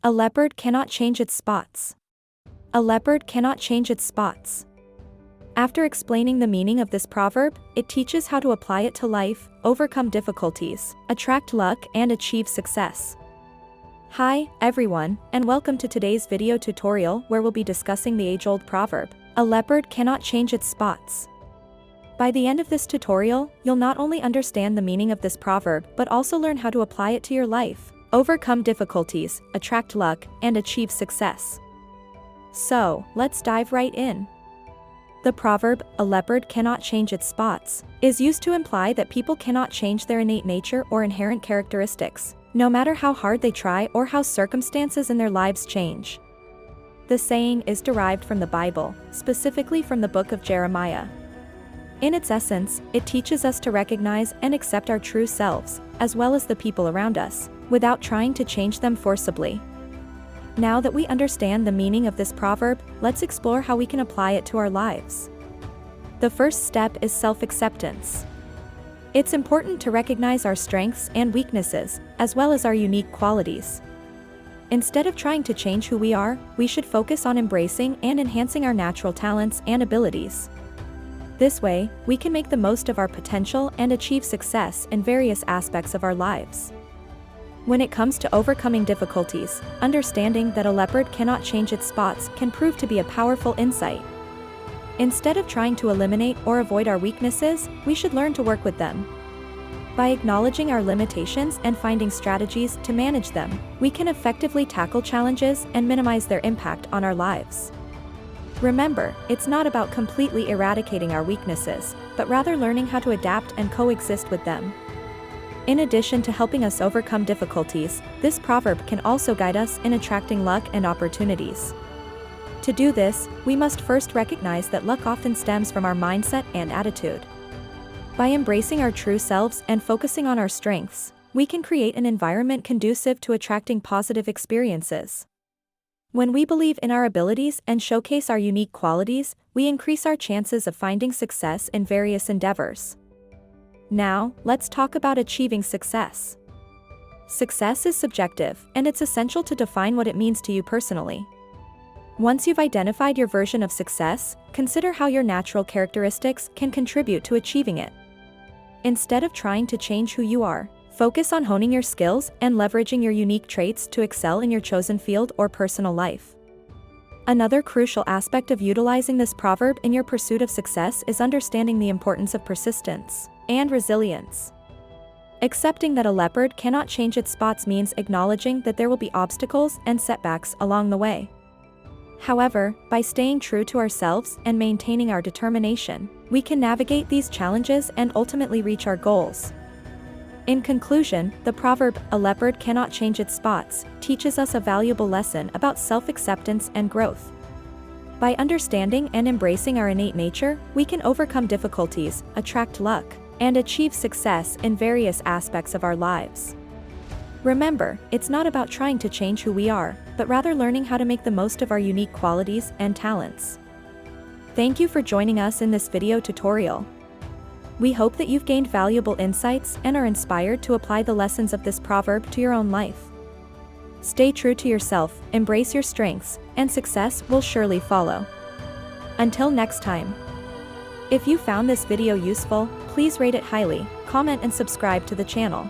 A leopard cannot change its spots. A leopard cannot change its spots. After explaining the meaning of this proverb, it teaches how to apply it to life, overcome difficulties, attract luck, and achieve success. Hi, everyone, and welcome to today's video tutorial where we'll be discussing the age-old proverb, "A leopard cannot change its spots." By the end of this tutorial, you'll not only understand the meaning of this proverb but also learn how to apply it to your life, overcome difficulties, attract luck, and achieve success. So, let's dive right in. The proverb, "A leopard cannot change its spots," is used to imply that people cannot change their innate nature or inherent characteristics, no matter how hard they try or how circumstances in their lives change. The saying is derived from the Bible, specifically from the book of Jeremiah. In its essence, it teaches us to recognize and accept our true selves, as well as the people around us, without trying to change them forcibly. Now that we understand the meaning of this proverb, let's explore how we can apply it to our lives. The first step is self-acceptance. It's important to recognize our strengths and weaknesses, as well as our unique qualities. Instead of trying to change who we are, we should focus on embracing and enhancing our natural talents and abilities. This way, we can make the most of our potential and achieve success in various aspects of our lives. When it comes to overcoming difficulties, understanding that a leopard cannot change its spots can prove to be a powerful insight. Instead of trying to eliminate or avoid our weaknesses, we should learn to work with them. By acknowledging our limitations and finding strategies to manage them, we can effectively tackle challenges and minimize their impact on our lives. Remember, it's not about completely eradicating our weaknesses, but rather learning how to adapt and coexist with them. In addition to helping us overcome difficulties, this proverb can also guide us in attracting luck and opportunities. To do this, we must first recognize that luck often stems from our mindset and attitude. By embracing our true selves and focusing on our strengths, we can create an environment conducive to attracting positive experiences. When we believe in our abilities and showcase our unique qualities, we increase our chances of finding success in various endeavors. Now, let's talk about achieving success. Success is subjective, and it's essential to define what it means to you personally. Once you've identified your version of success, consider how your natural characteristics can contribute to achieving it. Instead of trying to change who you are, focus on honing your skills and leveraging your unique traits to excel in your chosen field or personal life. Another crucial aspect of utilizing this proverb in your pursuit of success is understanding the importance of persistence and resilience. Accepting that a leopard cannot change its spots means acknowledging that there will be obstacles and setbacks along the way. However, by staying true to ourselves and maintaining our determination, we can navigate these challenges and ultimately reach our goals. In conclusion, the proverb, "A leopard cannot change its spots," teaches us a valuable lesson about self-acceptance and growth. By understanding and embracing our innate nature, we can overcome difficulties, attract luck, and achieve success in various aspects of our lives. Remember, it's not about trying to change who we are, but rather learning how to make the most of our unique qualities and talents. Thank you for joining us in this video tutorial. We hope that you've gained valuable insights and are inspired to apply the lessons of this proverb to your own life. Stay true to yourself, embrace your strengths, and success will surely follow. Until next time. If you found this video useful, please rate it highly, comment and subscribe to the channel.